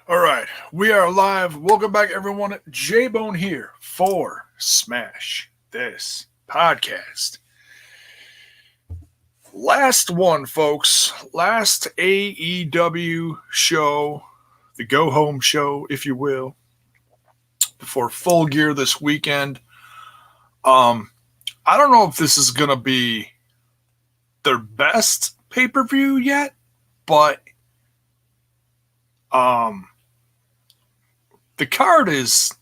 All right, we are live. Welcome back, everyone. J Bone here for Smash This Podcast. Last one, folks. Last AEW show, the go home show, if you will, before Full Gear this weekend. I don't know if this is going to be their best pay per view yet, but the card is.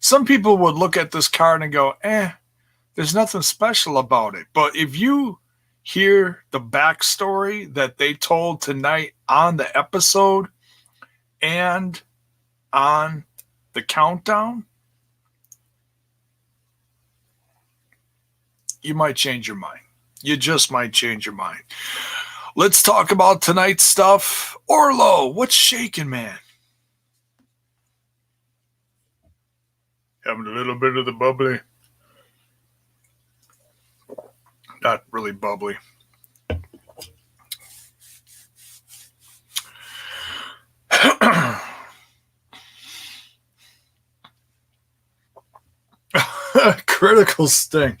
Some people would look at this card and go, there's nothing special about it. But if you hear the backstory that they told tonight on the episode and on the countdown, you might change your mind. You just might change your mind. Let's talk about tonight's stuff. Orlo, what's shaking, man? Having a little bit of the bubbly. Not really bubbly. Critical Sting.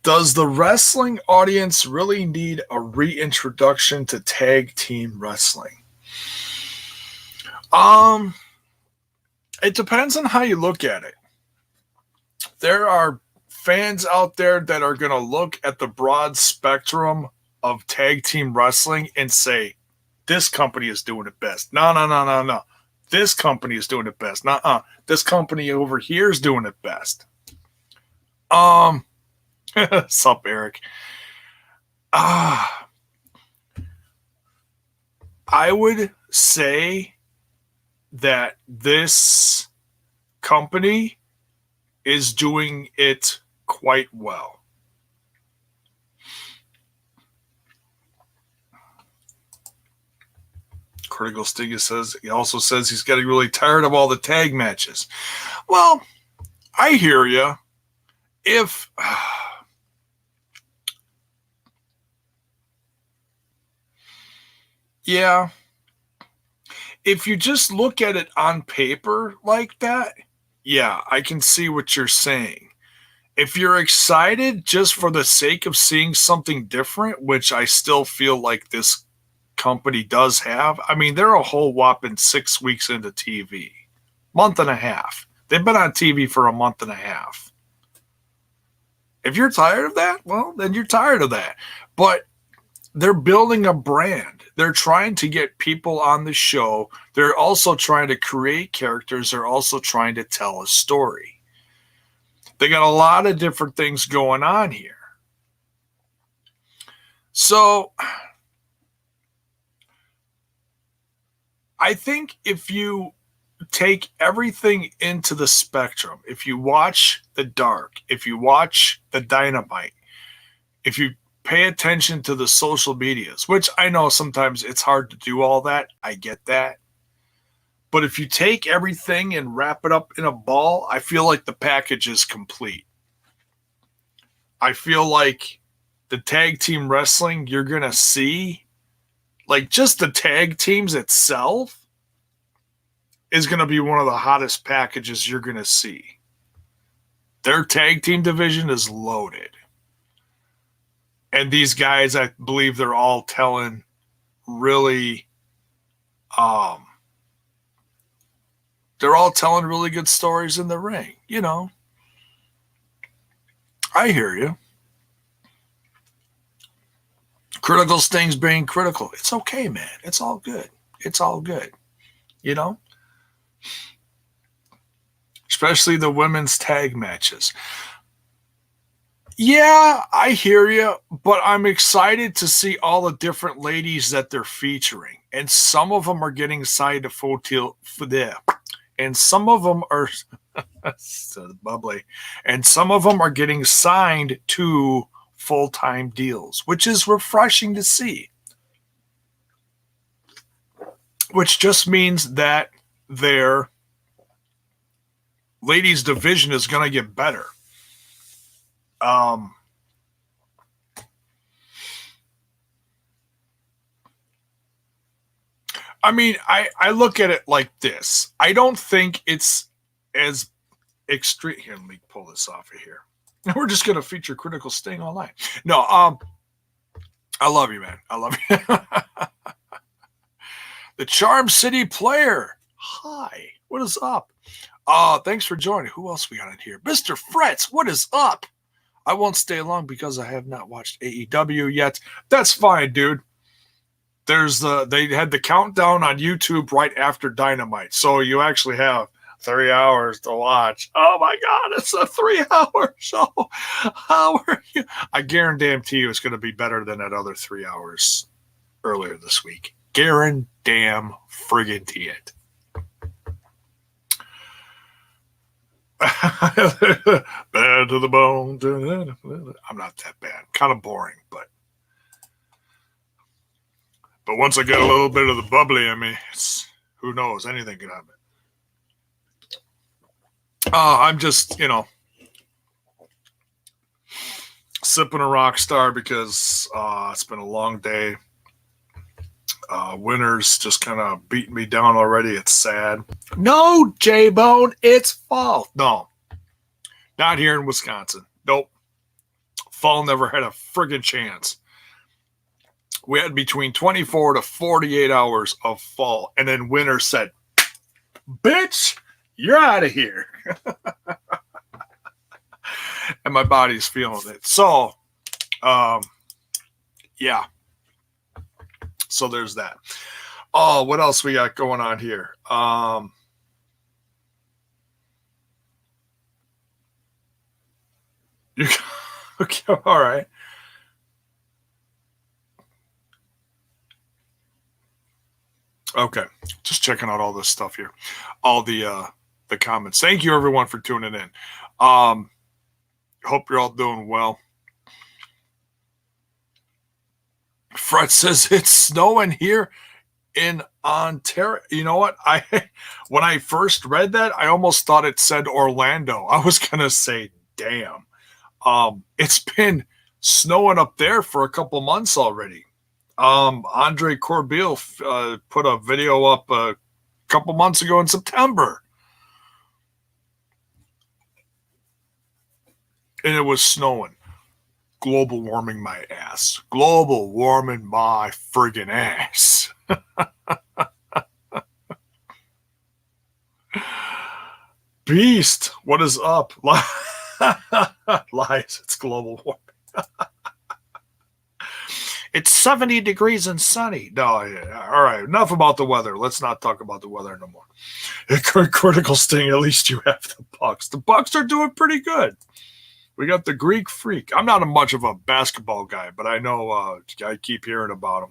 Does the wrestling audience really need a reintroduction to tag team wrestling? It depends on how you look at it. There are fans out there that are going to look at the broad spectrum of tag team wrestling and say, this company is doing it best. No. This company is doing it best. This company over here is doing it best. Sup, Eric? I would say that this company is doing it quite well. Critical Stiga says he also says he's getting really tired of all the tag matches. Well, I hear you. If yeah, if you just look at it on paper like that, yeah, I can see what you're saying. If you're excited just for the sake of seeing something different, which I still feel like this company does have, I mean, they're a whole whopping 6 weeks into TV. Month and a half. They've been on TV for a month and a half. If you're tired of that, well, then you're tired of that. But they're building a brand. They're trying to get people on the show. They're also trying to create characters. They're also trying to tell a story. They got a lot of different things going on here. So I think if you take everything into the spectrum, if you watch The Dark, if you watch the Dynamite, if you pay attention to the social medias, which I know sometimes it's hard to do all that. I get that. But if you take everything and wrap it up in a ball, I feel like the package is complete. I feel like the tag team wrestling you're going to see, like just the tag teams itself, is going to be one of the hottest packages you're going to see. Their tag team division is loaded. And these guys, I believe they're all telling really, they're all telling really good stories in the ring. You know, I hear you. Critical Sting's being critical. It's okay, man. It's all good. It's all good. You know? Especially the women's tag matches. Yeah, I hear you, but I'm excited to see all the different ladies that they're featuring. And some of them are getting signed to Fotil for there. And some of them are so bubbly. And some of them are getting signed to full-time deals, which is refreshing to see. Which just means that their ladies division is going to get better. I mean, I look at it like this. I don't think it's as extreme. Here, let me pull this off of here. We're just going to feature Critical Sting all night. No, I love you, man. I love you. The Charm City Player. Hi. What is up? Thanks for joining. Who else we got in here? Mr. Fretz, what is up? I won't stay long because I have not watched AEW yet. That's fine, dude. They had the countdown on YouTube right after Dynamite, so you actually have 3 hours to watch. Oh my God, it's a 3-hour show. How are you? I guarantee you it's going to be better than that other 3 hours earlier this week. Guarantee it. Bad to the bone. I'm not that bad. Kind of boring, but once I get a little bit of the bubbly in me, who knows? Anything can happen. I'm just, sipping a rock star because it's been a long day. Winter's just kind of beating me down already. It's sad. No, J-Bone, it's fall. No, not here in Wisconsin. Nope. Fall never had a friggin' chance. We had between 24 to 48 hours of fall, and then winter said, bitch, you're out of here. And my body's feeling it. So, yeah. So there's that. Oh, what else we got going on here? Okay, all right. Okay, just checking out all this stuff here, all the comments. Thank you everyone for tuning in. Hope you're all doing well. Fred says it's snowing here in Ontario. You know what? When I first read that, I almost thought it said Orlando. I was gonna say, damn. It's been snowing up there for a couple months already. Andre Corbeil put a video up a couple months ago in September. And it was snowing. Global warming my ass. Global warming my friggin' ass. Beast, what is up? Lies, it's global warming. It's 70 degrees and sunny. No, yeah. All right. Enough about the weather. Let's not talk about the weather no more. Critical Sting, at least you have the Bucks. The Bucks are doing pretty good. We got the Greek Freak. I'm not much of a basketball guy, but I know I keep hearing about him.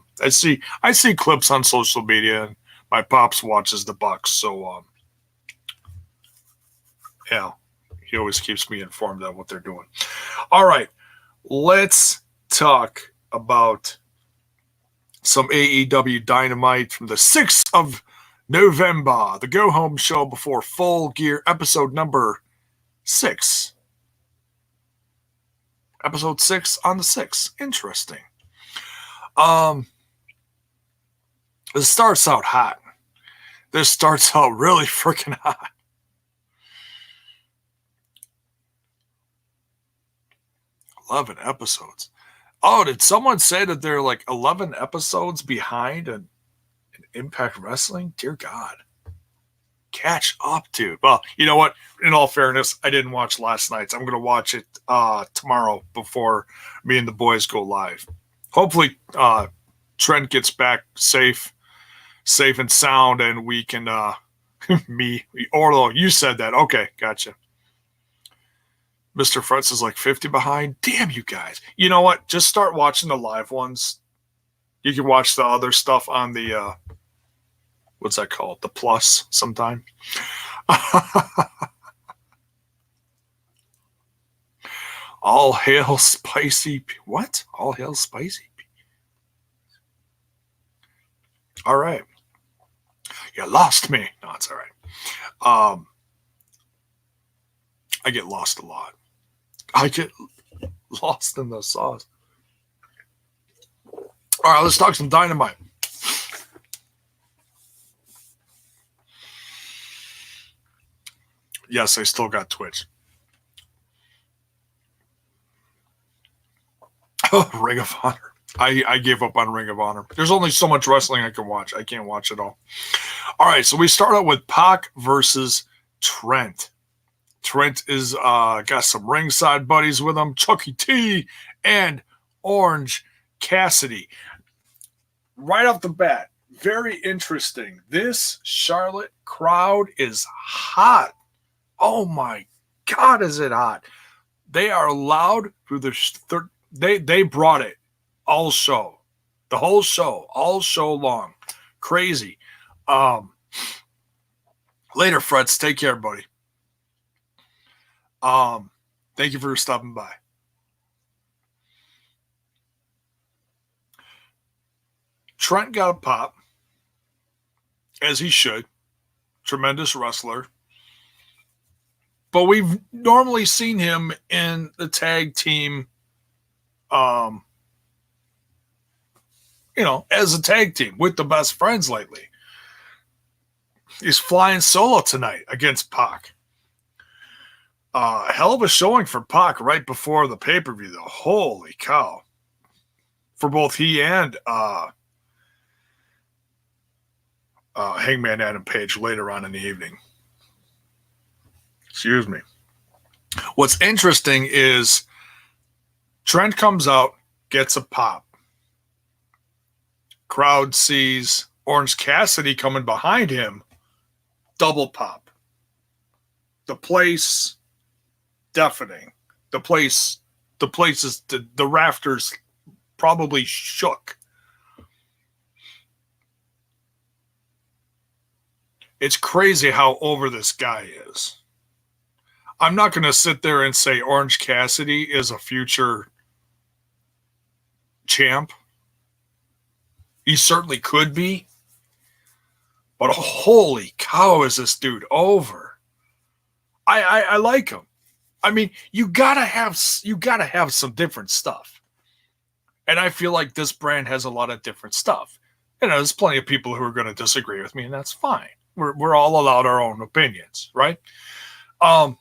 I see clips on social media, and my pops watches the Bucks, so yeah, he always keeps me informed of what they're doing. All right, let's talk about some AEW Dynamite from the 6th of November, the go-home show before Full Gear, episode number 6. Episode 6 on the 6th. Interesting. This starts out hot. This starts out really freaking hot. "11 episodes. Oh, did someone say that they're like 11 episodes behind in Impact Wrestling? Dear God. Catch up, dude. Well, you know what? In all fairness, I didn't watch last night's. I'm going to watch it tomorrow before me and the boys go live. Hopefully, Trent gets back safe and sound, and we can, Orlo, you said that. Okay, gotcha. Mr. Fretz is like 50 behind. Damn, you guys. You know what? Just start watching the live ones. You can watch the other stuff on the, what's that called? The Plus sometime. All hail spicy. What? All hail spicy. All right. You lost me. No, it's all right. I get lost a lot. I get lost in the sauce. All right, let's talk some Dynamite. yes, I still got Twitch. Oh, Ring of Honor. I gave up on Ring of Honor. There's only so much wrestling I can watch. I can't watch it all. All right, so we start out with Pac versus Trent. Trent is got some ringside buddies with him, Chucky T and Orange Cassidy. Right off the bat, very interesting. This Charlotte crowd is hot. Oh my God, is it hot? They are loud through the they brought it all show. The whole show, all show long. Crazy. Later, Frets. Take care, buddy. Thank you for stopping by. Trent got a pop, as he should. Tremendous wrestler. But we've normally seen him in the tag team, as a tag team with the best friends lately. He's flying solo tonight against Pac. Hell of a showing for Pac right before the pay-per-view, though. Holy cow. For both he and Hangman Adam Page later on in the evening. Excuse me. What's interesting is Trent comes out, gets a pop. Crowd sees Orange Cassidy coming behind him. Double pop. The place deafening. The place is the rafters probably shook. It's crazy how over this guy is. I'm not going to sit there and say Orange Cassidy is a future champ. He certainly could be. But holy cow, is this dude over. I like him. I mean, you gotta have some different stuff. And I feel like this brand has a lot of different stuff. There's plenty of people who are going to disagree with me, and that's fine. We're all allowed our own opinions, right? But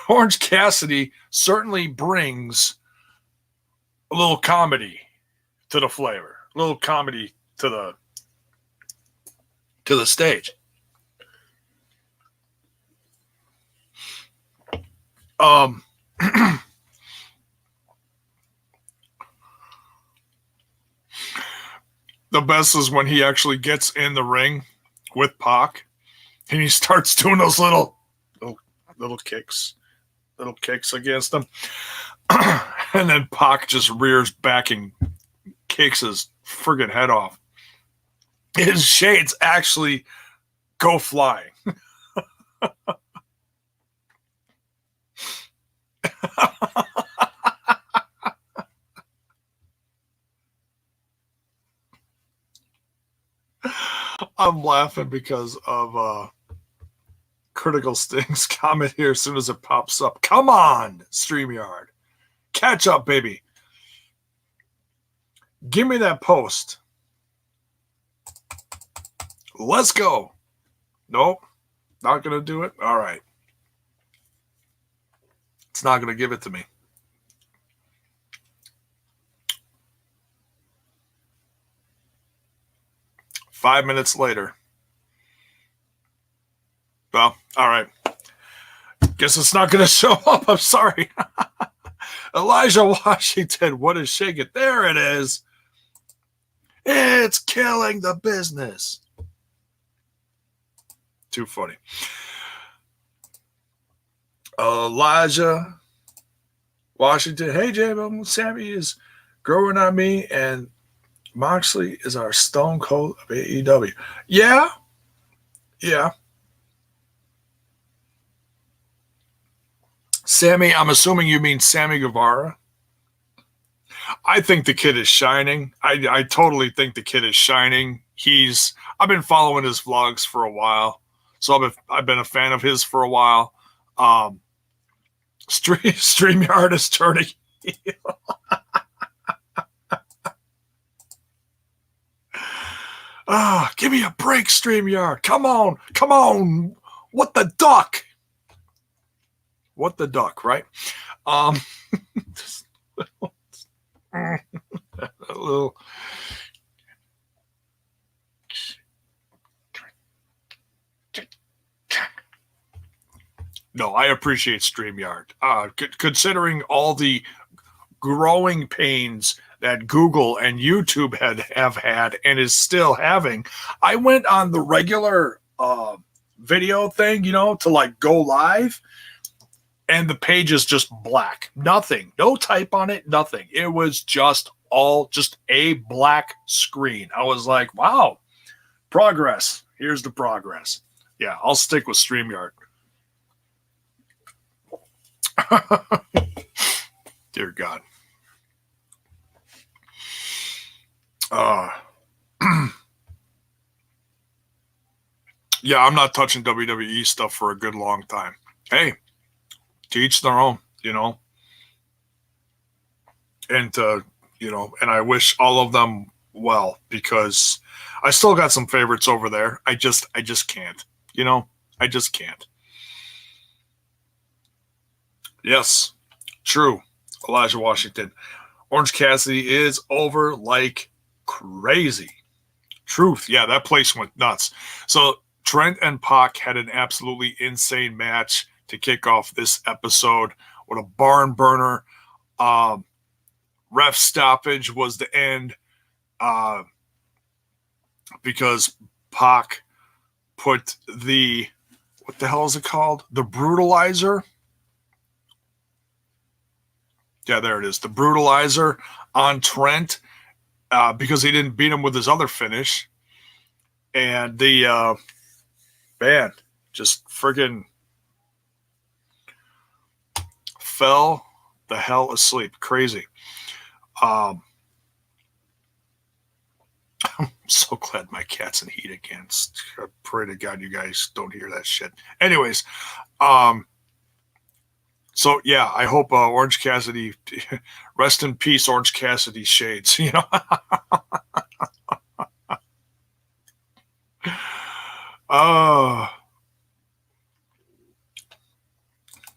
Orange Cassidy certainly brings a little comedy to the flavor, a little comedy to the stage. The best is when he actually gets in the ring with Pac and he starts doing those little kicks against him. And then Pac just rears back and kicks his friggin' head off. His shades actually go flying. I'm laughing because of Critical Sting's comment here as soon as it pops up. Come on, StreamYard. Catch up, baby. Give me that post. Let's go. Nope. Not going to do it? All right. It's not going to give it to me. Five minutes later. Well, all right. Guess it's not going to show up. I'm sorry. Elijah Washington, what is shaking? There it is. It's killing the business. Too funny. Elijah Washington. Hey, J-Bo, Sammy is growing on me, and Moxley is our Stone Cold of AEW. Yeah. Sammy, I'm assuming you mean Sammy Guevara. I think the kid is shining. I totally think the kid is shining. I've been following his vlogs for a while, so I've been a fan of his for a while. StreamYard is turning heel. Give me a break, StreamYard. Come on. What the duck? What the duck, right? Just a little. No, I appreciate StreamYard. Considering all the growing pains that Google and YouTube have had and is still having, I went on the regular video thing, to like go live, and the page is just black. Nothing. No type on it, nothing. It was just a black screen. I was like, wow, progress. Here's the progress. Yeah, I'll stick with StreamYard. Dear God. Yeah, I'm not touching WWE stuff for a good long time. Hey, to each their own, and and I wish all of them well, because I still got some favorites over there. I just can't, I just can't. Yes, true. Elijah Washington. Orange Cassidy is over like crazy. Truth. Yeah, that place went nuts. So Trent and Pac had an absolutely insane match to kick off this episode with a barn burner. Ref stoppage was the end because Pac put the, what the hell is it called? The brutalizer. Yeah, there it is. The brutalizer on Trent because he didn't beat him with his other finish. And the man just friggin' fell the hell asleep. Crazy. I'm so glad my cat's in heat again. I pray to God you guys don't hear that shit. Anyways, so yeah, I hope Orange Cassidy, rest in peace, Orange Cassidy shades.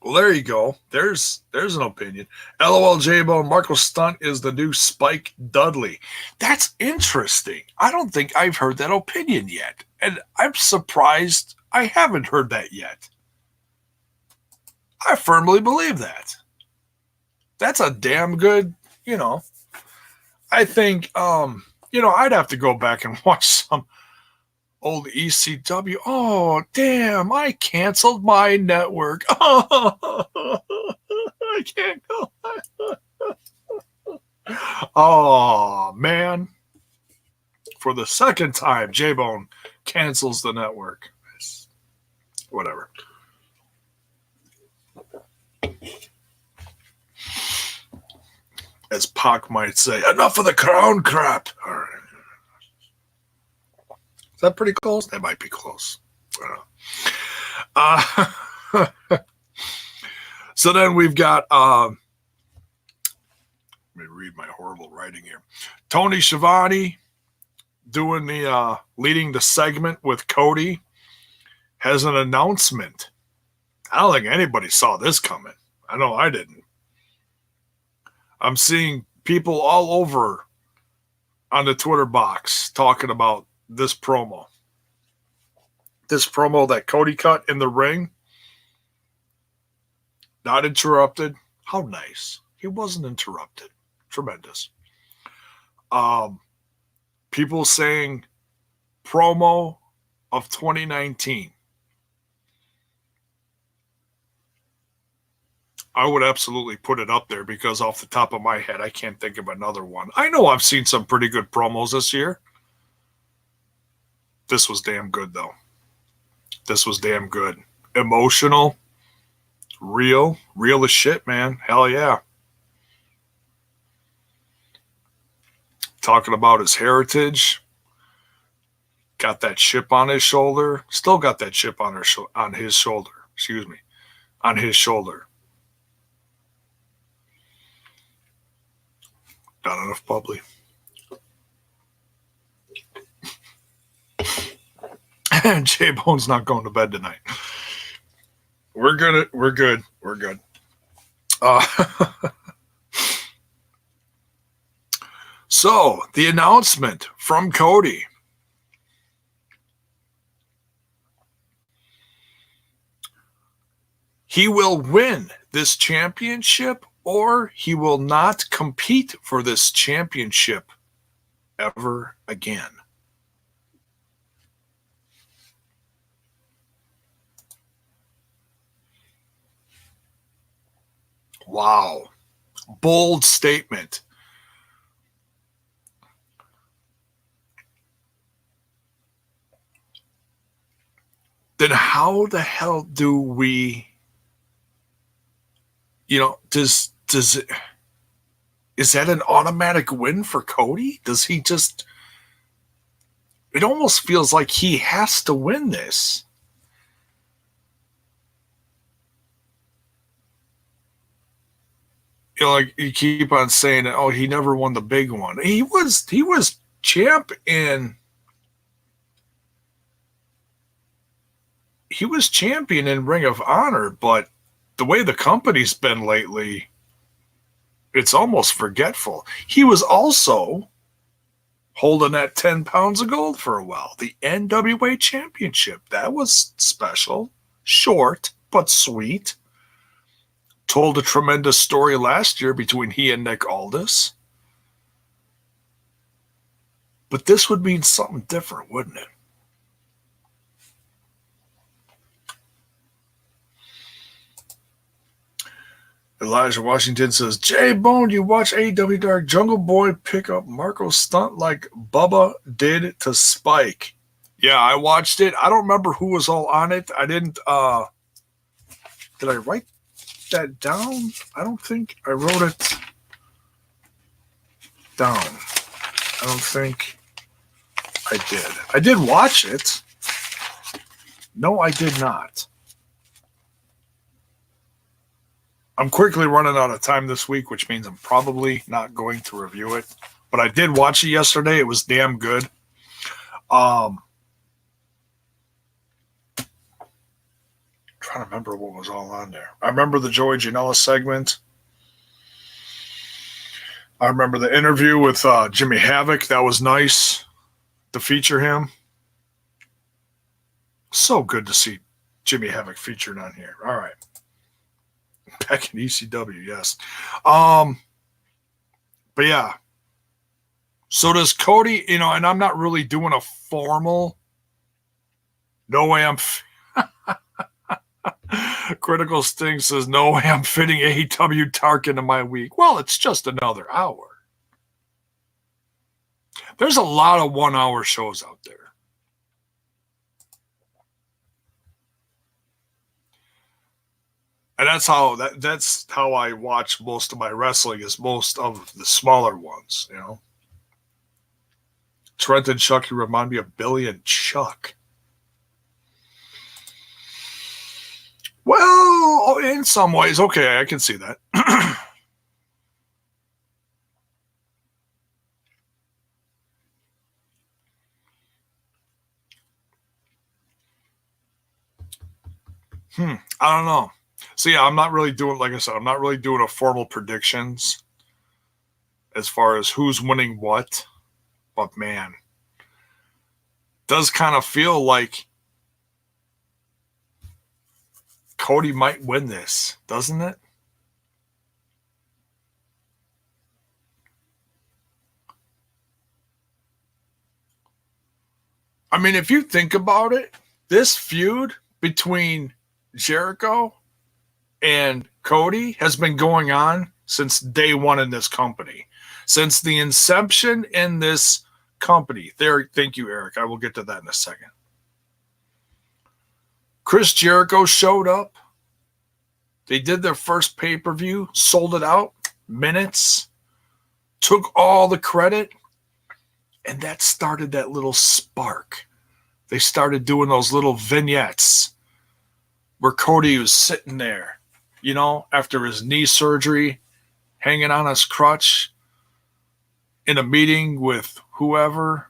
Well, there you go. There's an opinion. LOL J-Bone, Marco Stunt is the new Spike Dudley. That's interesting. I don't think I've heard that opinion yet. And I'm surprised I haven't heard that yet. I firmly believe that. That's a damn good, I think, I'd have to go back and watch some old ECW. Oh, damn, I canceled my network. Oh, I can't go. Oh, man. For the second time, J-Bone cancels the network. Whatever. As Pac might say, enough of the crown crap. All right. Is that pretty close? That might be close. So then we've got, let me read my horrible writing here. Tony Schiavone doing the, leading the segment with Cody has an announcement. I don't think anybody saw this coming. I know I didn't. I'm seeing people all over on the Twitter box talking about this promo. This promo that Cody cut in the ring. Not interrupted. How nice. He wasn't interrupted. Tremendous. People saying promo of 2019. I would absolutely put it up there because off the top of my head, I can't think of another one. I know I've seen some pretty good promos this year. This was damn good, though. This was damn good. Emotional. Real as shit, man. Hell yeah. Talking about his heritage. Got that chip on his shoulder. Still got that chip on his shoulder. Excuse me. On his shoulder. Not enough bubbly. J-Bone's not going to bed tonight. We're good. We're good. We're good. Uh, so, the announcement from Cody. He will win this championship or he will not compete for this championship ever again. Wow. Bold statement. Then how the hell do we, does it, is that an automatic win for Cody? Does he just, it almost feels like he has to win this. Like you keep on saying, oh, he never won the big one. He was champ in, he was champion in Ring of Honor, but the way the company's been lately, it's almost forgetful. He was also holding that 10 pounds of gold for a while. The NWA Championship. That was special. Short, but sweet. Told a tremendous story last year between he and Nick Aldis. But this would mean something different, wouldn't it? Elijah Washington says, Jay Bone, you watch AEW Dark Jungle Boy pick up Marco's stunt like Bubba did to Spike. Yeah, I watched it. I don't remember who was all on it. I didn't, did I write that down? I don't think I wrote it down. I don't think I did. I did watch it. No, I did not. I'm quickly running out of time this week, which means I'm probably not going to review it. But I did watch it yesterday. It was damn good. Trying to remember what was all on there. I remember the Joey Janela segment. I remember the interview with Jimmy Havoc. That was nice to feature him. So good to see Jimmy Havoc featured on here. All right. Back in ECW, yes. But yeah. So does Cody, and I'm not really doing a formal. No way I'm. Critical Sting says, no way I'm fitting AEW Dark into my week. Well, it's just another hour. There's a lot of 1 hour shows out there. And that's how I watch most of my wrestling, is most of the smaller ones, Trent and Chuck, you remind me of Billy and Chuck. Well, in some ways, okay, I can see that. I don't know. So yeah, I'm not really doing, like I said, I'm not really doing a formal predictions as far as who's winning what. But man, does kind of feel like Cody might win this, doesn't it? I mean, if you think about it, this feud between Jericho and Cody has been going on since day one in this company. Since the inception in this company. Thank you, Eric. I will get to that in a second. Chris Jericho showed up. They did their first pay-per-view, sold it out, minutes, took all the credit, and that started that little spark. They started doing those little vignettes where Cody was sitting there, after his knee surgery, hanging on his crutch, in a meeting with whoever,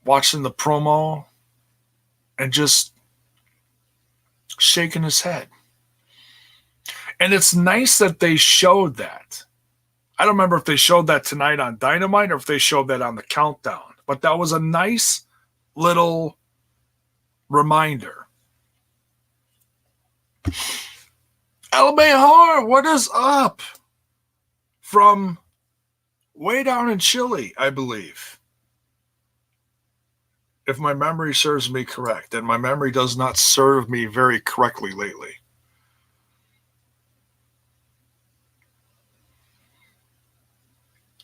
watching the promo, and just shaking his head. And it's nice that they showed that. I don't remember if they showed that tonight on Dynamite or if they showed that on the countdown. But that was a nice little reminder. LB Horror, what is up? From way down in Chile, I believe. If my memory serves me correct. And my memory does not serve me very correctly lately.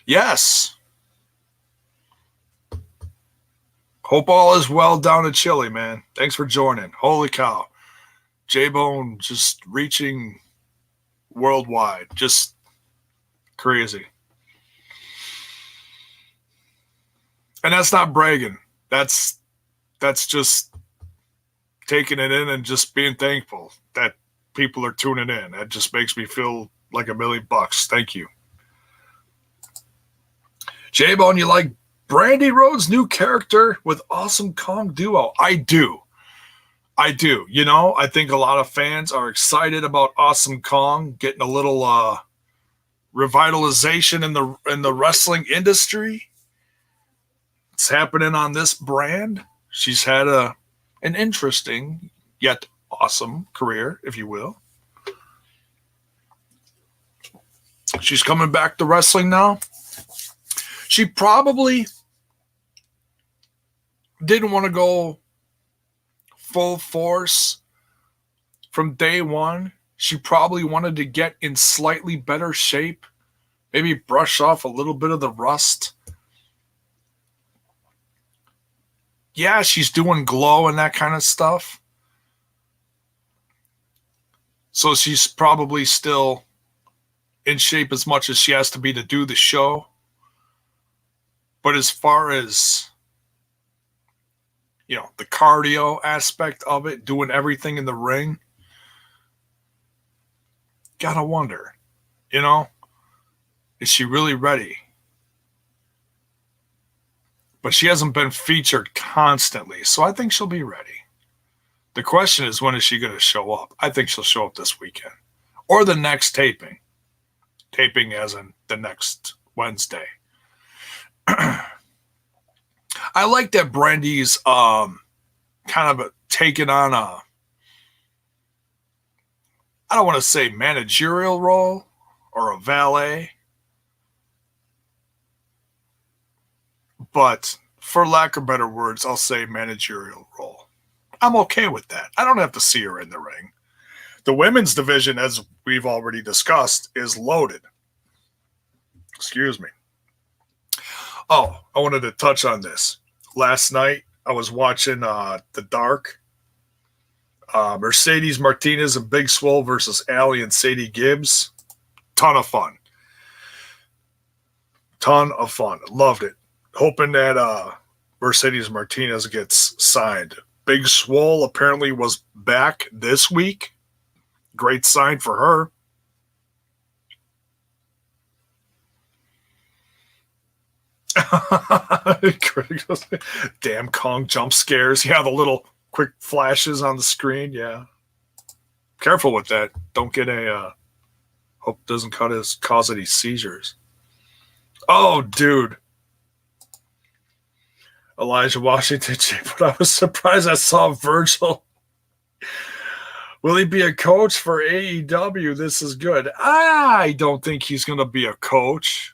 Yes. Hope all is well down in Chile, man. Thanks for joining. Holy cow. J-Bone just reaching worldwide. Just crazy. And that's not bragging. That's just taking it in and just being thankful that people are tuning in. That just makes me feel like $1 million. Thank you. J-Bone, you like Brandy Rhodes' new character with Awesome Kong Duo? I do. You know, I think a lot of fans are excited about Awesome Kong getting a little revitalization in the wrestling industry. It's happening on this brand. She's had an interesting yet awesome career, if you will. She's coming back to wrestling now. She probably didn't want to go full force from day one. She probably wanted to get in slightly better shape, maybe brush off a little bit of the rust. Yeah, she's doing glow and that kind of stuff. So she's probably still in shape as much as she has to be to do the show. But as far as, you know, the cardio aspect of it, doing everything in the ring, gotta wonder, you know, is she really ready? But she hasn't been featured constantly, so I think she'll be ready. The question is, when is she going to show up? I think she'll show up this weekend. Or the next taping. Taping as in the next Wednesday. I like that Brandy's kind of taken on a, I don't want to say managerial role or a valet, but for lack of better words, I'll say managerial role. I'm okay with that. I don't have to see her in the ring. The women's division, as we've already discussed, is loaded. Excuse me. Oh, I wanted to touch on this. Last night, I was watching The Dark. Mercedes Martinez and Big Swole versus Allie and Sadie Gibbs. Ton of fun. Loved it. Hoping that Mercedes Martinez gets signed. Big Swole apparently was back this week. Great sign for her. Damn Kong jump scares. Yeah, the little quick flashes on the screen. Yeah. Careful with that. Don't get hope it doesn't cause any seizures. Oh, dude. Elijah Washington, but I was surprised I saw Virgil. Will he be a coach for AEW? This is good. I don't think he's going to be a coach.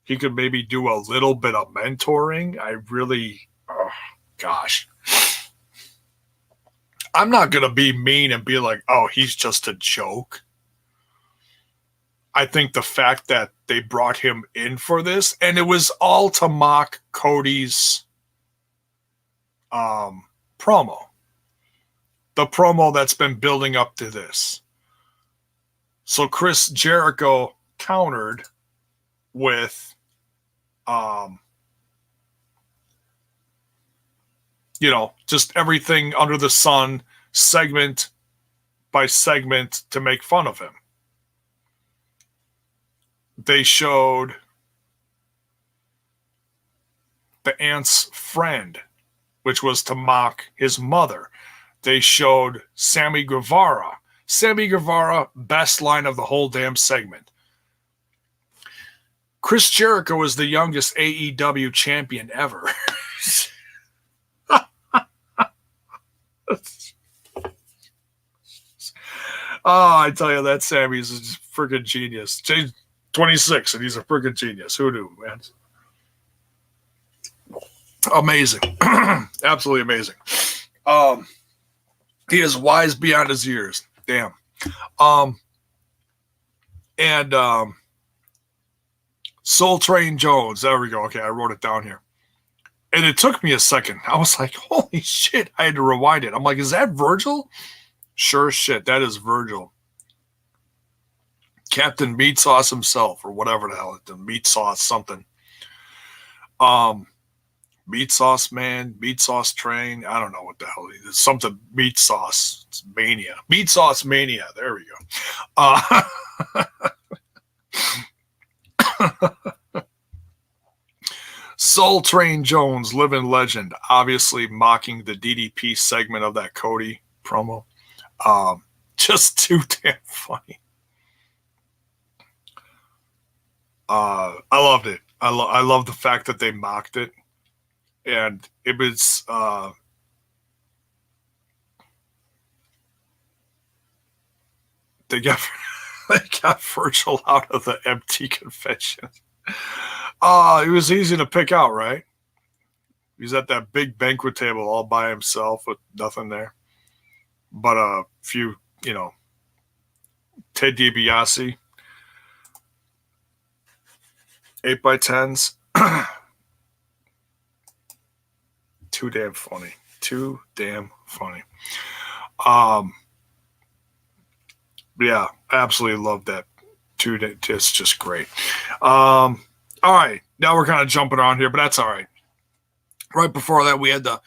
He could maybe do a little bit of mentoring. Gosh. I'm not going to be mean and be like, oh, he's just a joke. I think the fact that they brought him in for this, and it was all to mock Cody's promo. The promo that's been building up to this. So Chris Jericho countered with just everything under the sun, segment by segment, to make fun of him. They showed the aunt's friend, which was to mock his mother. they showed Sammy Guevara. Sammy Guevara, best line of the whole damn segment. Chris Jericho was the youngest AEW champion ever. Oh, I tell you, that Sammy's a freaking genius. 26, and he's a freaking genius. Who knew, man? Amazing. Absolutely amazing. He is wise beyond his years. Damn. Soul Train Jones. There we go. Okay, I wrote it down here. And it took me a second. I was like, holy shit. I had to rewind it. I'm like, is that Virgil? Sure as shit. That is Virgil. Captain Meat Sauce himself, or whatever the hell. The Meat Sauce something. Meat Sauce Man, Meat Sauce Train. I don't know what the hell it is. Something Meat Sauce. It's Mania. Meat Sauce Mania. There we go. Soul Train Jones, living legend, obviously mocking the DDP segment of that Cody promo. Just too damn funny. I loved it. I love the fact that they mocked it, and it was they got Virgil out of the empty convention. It was easy to pick out, right? He's at that big banquet table all by himself with nothing there but a few, Ted DiBiase 8x10s. Too damn funny. Yeah, absolutely love that. It's just great. All right, now we're kind of jumping around here, but that's all right. Right before that, we had the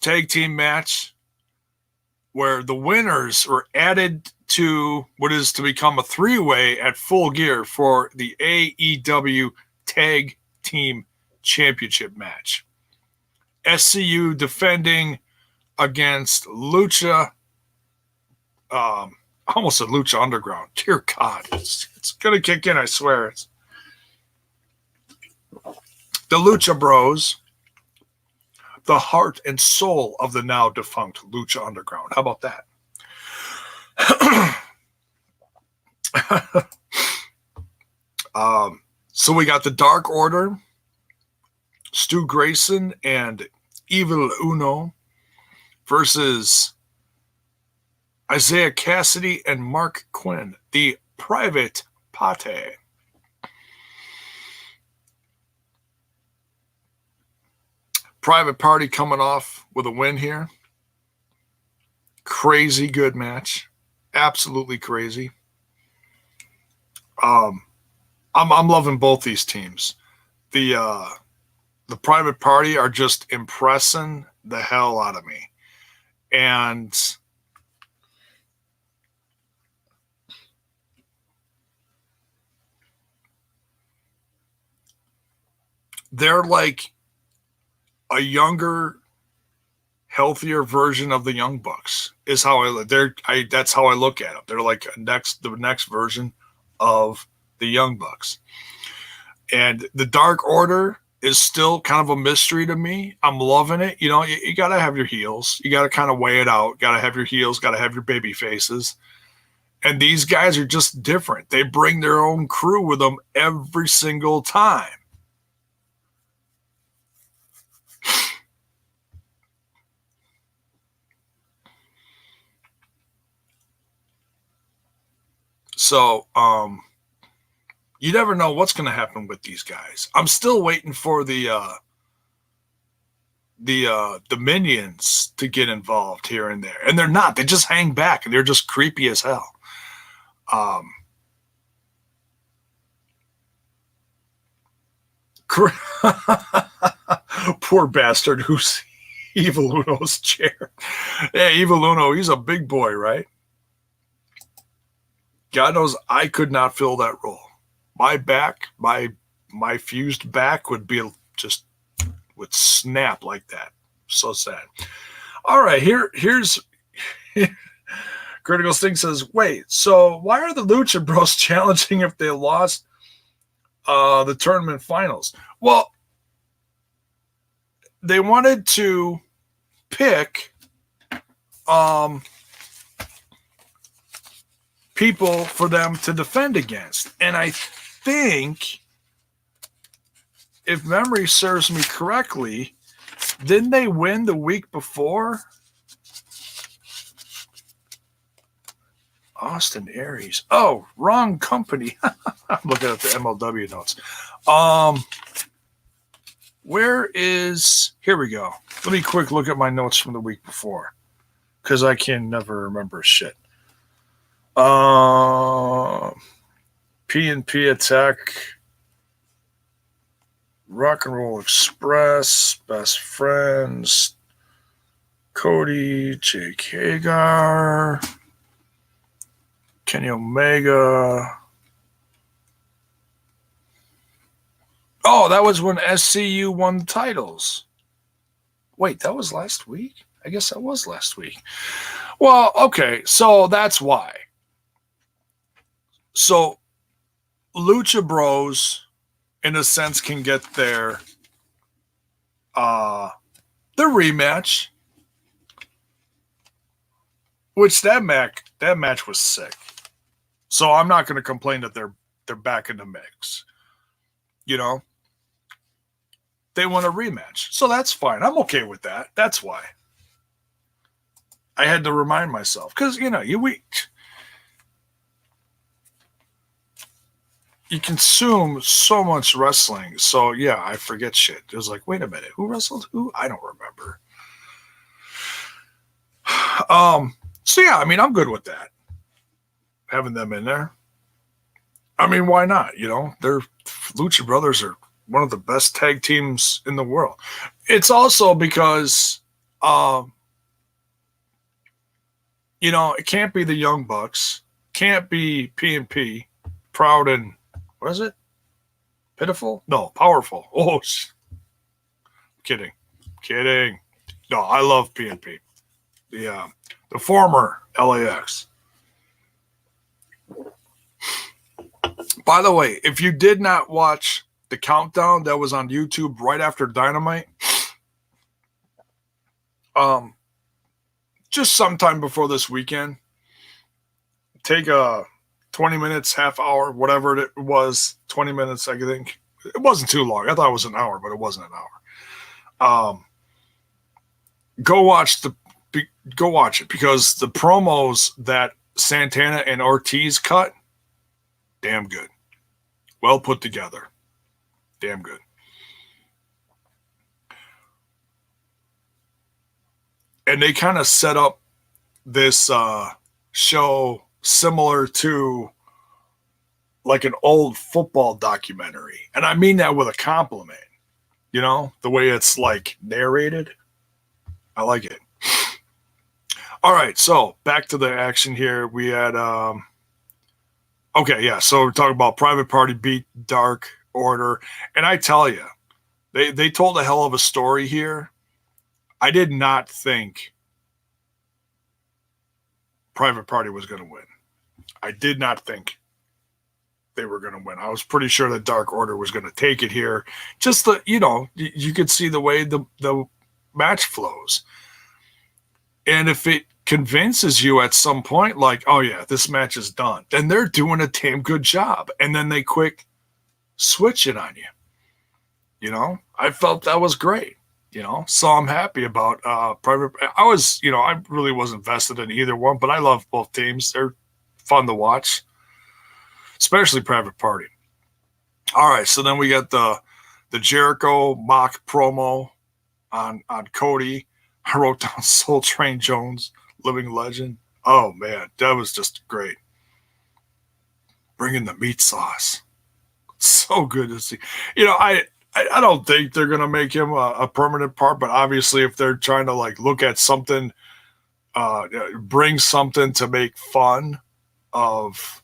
tag team match where the winners were added to what is to become a three-way at Full Gear for the AEW Tag Team Championship match. SCU defending against Lucha. I almost said Lucha Underground. Dear God, it's going to kick in, I swear. The Lucha Bros, the heart and soul of the now defunct Lucha Underground. How about that? So we got the Dark Order, Stu Grayson and Evil Uno versus Isaiah Cassidy and Mark Quinn, the Private Party. Private Party coming off with a win here. Crazy good match. Absolutely crazy. I'm loving both these teams. The Private Party are just impressing the hell out of me. And they're like a younger, healthier version of the Young Bucks. Is how that's how I look at them. They're like the next version of the Young Bucks. And the Dark Order is still kind of a mystery to me. I'm loving it. You got to have your heels. You got to kind of weigh it out. Got to have your heels. Got to have your baby faces. And these guys are just different. They bring their own crew with them every single time. So, you never know what's going to happen with these guys. I'm still waiting for the minions to get involved here and there. And they're not. They just hang back, and they're just creepy as hell. Poor bastard who's Evil Uno's chair. Yeah, Evil Uno, he's a big boy, right? God knows I could not fill that role. My back, my fused back would snap like that. So sad. All right, here's Critical Sting says, wait, so why are the Lucha Bros challenging if they lost the tournament finals? Well, they wanted to pick people for them to defend against. And I think, if memory serves me correctly, didn't they win the week before? Austin Aries. Oh, wrong company. I'm looking at the MLW notes. Where is... Here we go. Let me quick look at my notes from the week before, because I can never remember shit. P&P Attack, Rock and Roll Express, Best Friends, Cody, Jake Hagar, Kenny Omega. Oh, that was when SCU won the titles. Wait, that was last week? I guess that was last week. Well, okay, so that's why. So Lucha Bros, in a sense, can get their rematch, which that match was sick. So I'm not going to complain that they're back in the mix. You know, they want a rematch, so that's fine. I'm okay with that. That's why I had to remind myself, because you consume so much wrestling. So yeah, I forget shit. It was like, wait a minute, who wrestled who? I don't remember. So yeah, I mean, I'm good with that. Having them in there. I mean, why not? They're Lucha Brothers are one of the best tag teams in the world. It's also because it can't be the Young Bucks, can't be P&P, Proud and what is it? Pitiful? No, Powerful. Oh, kidding. No, I love P&P. The former LAX. By the way, if you did not watch the countdown that was on YouTube right after Dynamite, just sometime before this weekend, take a 20 minutes, half hour, whatever it was, 20 minutes, I think. It wasn't too long. I thought it was an hour, but it wasn't an hour. Go watch it, because the promos that Santana and Ortiz cut, damn good. Well put together. Damn good. And they kind of set up this show similar to like an old football documentary. And I mean that with a compliment. The way it's like narrated. I like it. All right, so back to the action here. We had okay, yeah, so we're talking about Private Party beat Dark Order. And I tell you, they told a hell of a story here. I did not think Private Party was going to win. I did not think they were going to win. I was pretty sure that Dark Order was going to take it here. Just you could see the way the match flows. And if it convinces you at some point, like, oh yeah, this match is done, then they're doing a damn good job. And then they quick switch it on you. I felt that was great. So I'm happy about Private. I really wasn't vested in either one, but I love both teams. They're fun to watch, especially Private Party. All right, so then we got the Jericho mock promo on Cody. I wrote down Soul Train Jones, living legend. Oh man, that was just great. Bringing the meat sauce, so good to see. I don't think they're going to make him a permanent part, but obviously if they're trying to look at something, bring something to make fun of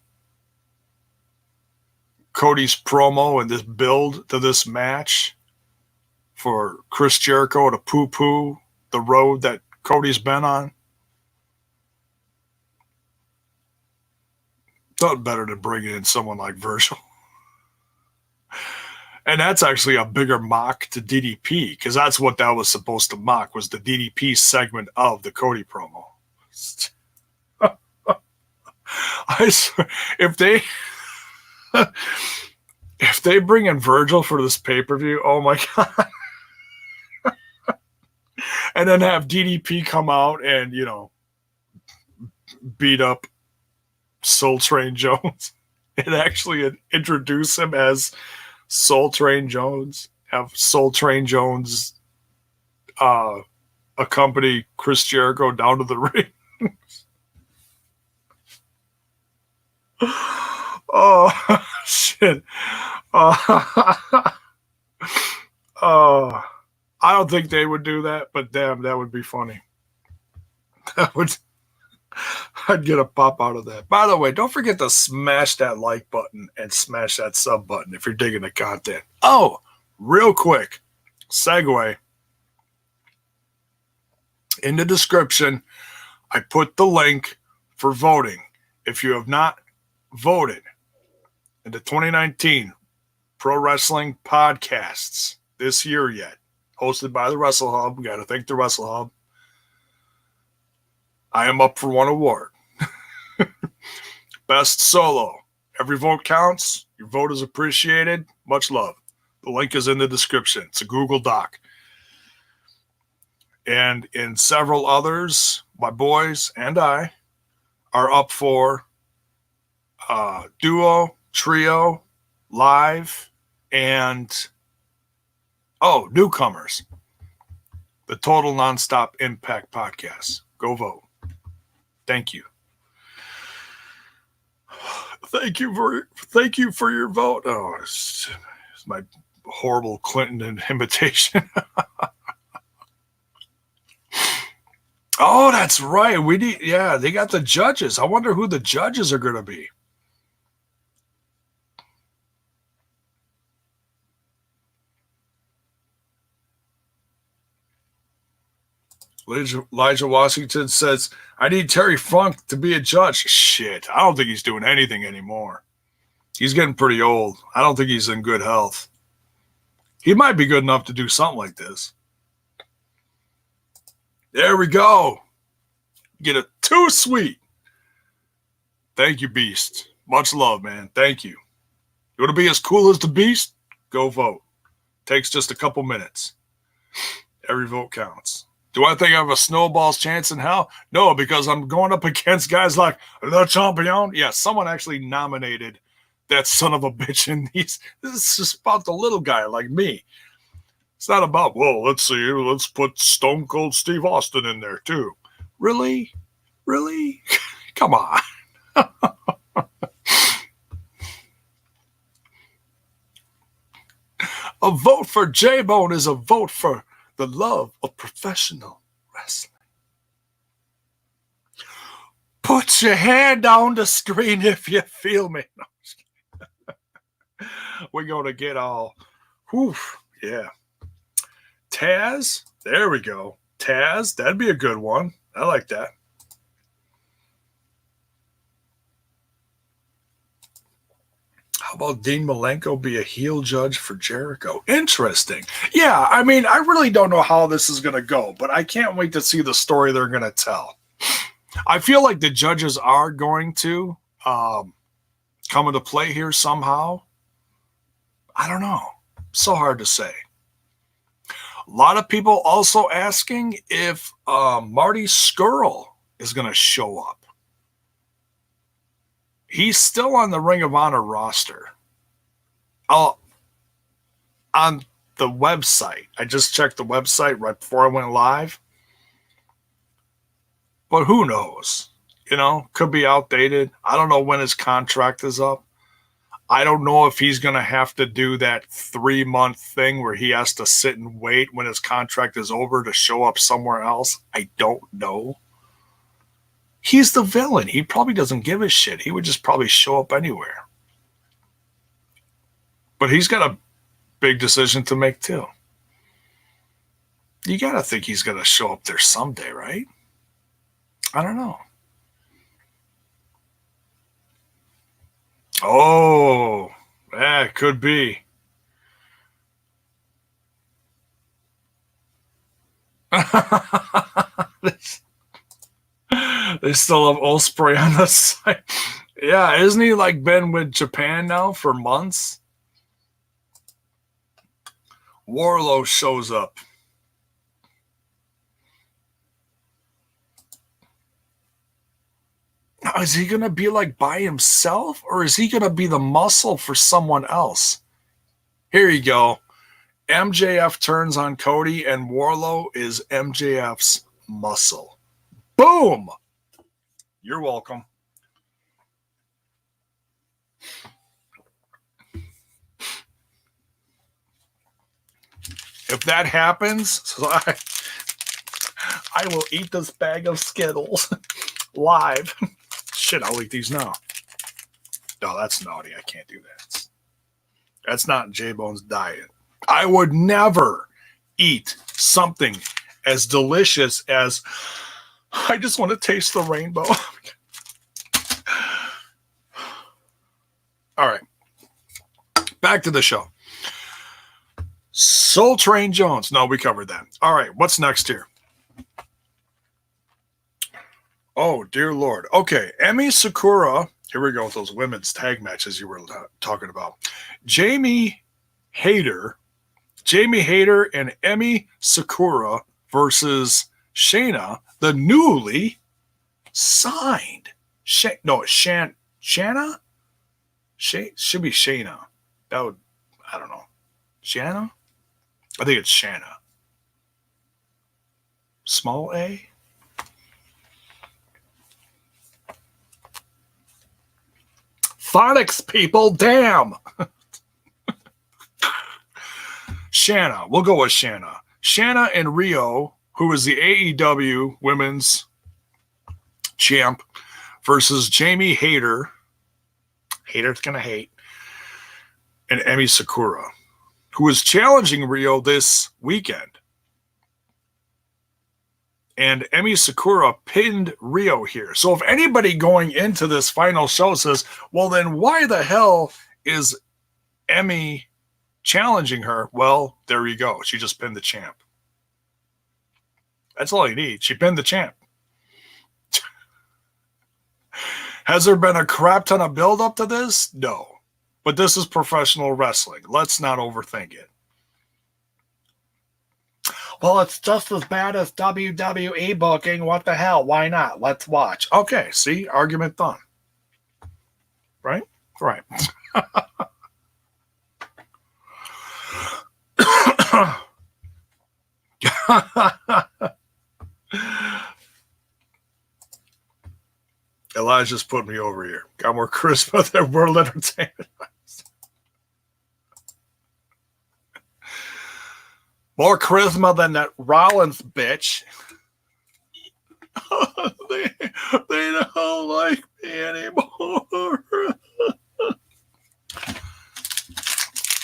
Cody's promo and this build to this match for Chris Jericho to poo-poo the road that Cody's been on. Done better than bringing in someone like Virgil. And that's actually a bigger mock to DDP, because that's what that was supposed to mock, was the DDP segment of the Cody promo. I swear, if they bring in Virgil for this pay-per-view, oh my God. And then have DDP come out and, beat up Soul Train Jones and actually introduce him as Soul Train Jones, have Soul Train Jones accompany Chris Jericho down to the ring. Oh, shit. I don't think they would do that, but damn, that would be funny. I'd get a pop out of that. By the way, don't forget to smash that like button and smash that sub button if you're digging the content. Oh, real quick, segue. In the description, I put the link for voting. If you have not voted in the 2019 Pro Wrestling Podcasts this year yet, hosted by the Wrestle Hub, we got to thank the Wrestle Hub, I am up for one award. Best solo. Every vote counts. Your vote is appreciated. Much love. The link is in the description. It's a Google Doc. And in several others, my boys and I are up for duo, trio, live, and newcomers. The Total Nonstop Impact Podcast. Go vote. Thank you. Thank you for your vote. Oh, it's my horrible Clinton imitation. Oh, that's right. They got the judges. I wonder who the judges are going to be. Elijah Washington says, I need Terry Funk to be a judge. Shit, I don't think he's doing anything anymore. He's getting pretty old. I don't think he's in good health. He might be good enough to do something like this. There we go. Get it too sweet. Thank you, Beast. Much love, man. Thank you. You want to be as cool as the Beast? Go vote. Takes just a couple minutes. Every vote counts. Do I think I have a snowball's chance in hell? No, because I'm going up against guys like the Champion. Yeah, someone actually nominated that son of a bitch in these. This is just about the little guy like me. It's not about, let's put Stone Cold Steve Austin in there too. Really? Really? Come on. A vote for J-Bone is a vote for the love of professional wrestling. Put your hand on the screen if you feel me. No, we're going to get all, yeah. Taz, there we go. Taz, that'd be a good one. I like that. How about Dean Malenko be a heel judge for Jericho? Interesting. Yeah, I mean, I really don't know how this is going to go, but I can't wait to see the story they're going to tell. I feel like the judges are going to come into play here somehow. I don't know. So hard to say. A lot of people also asking if Marty Scurll is going to show up. He's still on the Ring of Honor roster. On the website. I just checked the website right before I went live. But who knows? Could be outdated. I don't know when his contract is up. I don't know if he's going to have to do that 3-month thing where he has to sit and wait when his contract is over to show up somewhere else. I don't know. He's the villain. He probably doesn't give a shit. He would just probably show up anywhere. But he's got a big decision to make too. You got to think he's going to show up there someday, right? I don't know. Oh, yeah, it could be. They still have Ospreay on the side. Yeah, isn't he like been with Japan now for months? Warlow shows up. Now, is he going to be like by himself or is he going to be the muscle for someone else? Here you go. MJF turns on Cody and Warlow is MJF's muscle. Boom! You're welcome. If that happens, I will eat this bag of Skittles live. Shit, I'll eat these now. No, that's naughty. I can't do that. That's not J-Bone's diet. I would never eat something as delicious as I just want to taste the rainbow. All right. Back to the show. Soul Train Jones. No, we covered that. All right. What's next here? Oh, dear Lord. Okay. Emi Sakura. Here we go with those women's tag matches you were talking about. Jamie Hayter and Emi Sakura versus Shayna, the newly signed. Shanna? Should be Shayna. That would, I don't know. Shanna? I think it's Shanna. Small A? Phonics, people, damn. Shanna. We'll go with Shanna. Shanna and Rio, who is the AEW Women's Champ, versus Jamie Hayter. Hayter's going to hate. And Emi Sakura, who is challenging Rio this weekend. And Emi Sakura pinned Rio here. So if anybody going into this final show says, well, then why the hell is Emi challenging her? Well, there you go. She just pinned the champ. That's all you need. She pinned the champ. Has there been a crap ton of build up to this? No. But this is professional wrestling. Let's not overthink it. Well, it's just as bad as WWE booking. What the hell? Why not? Let's watch. Okay, see? Argument done. Right? Right. Elijah's put me over here. Got more charisma than World Entertainment. More charisma than that Rollins bitch. they don't like me anymore.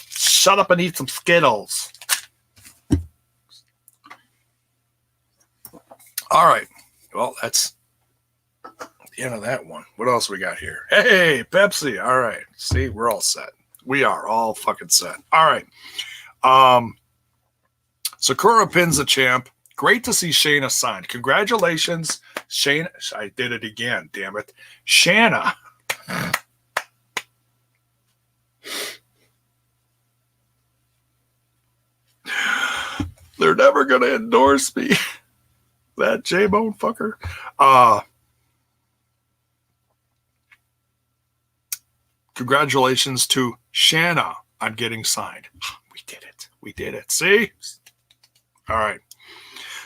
Shut up and eat some Skittles. All right. Well, that's the end of that one. What else we got here? Hey, Pepsi. All right. See, we're all set. We are all fucking set. All right. Sakura pins the champ. Great to see Shayna signed. Congratulations, Shayna. I did it again, damn it. Shanna. They're never going to endorse me. That J-Bone fucker. Congratulations to Shanna on getting signed. We did it. We did it. See? All right.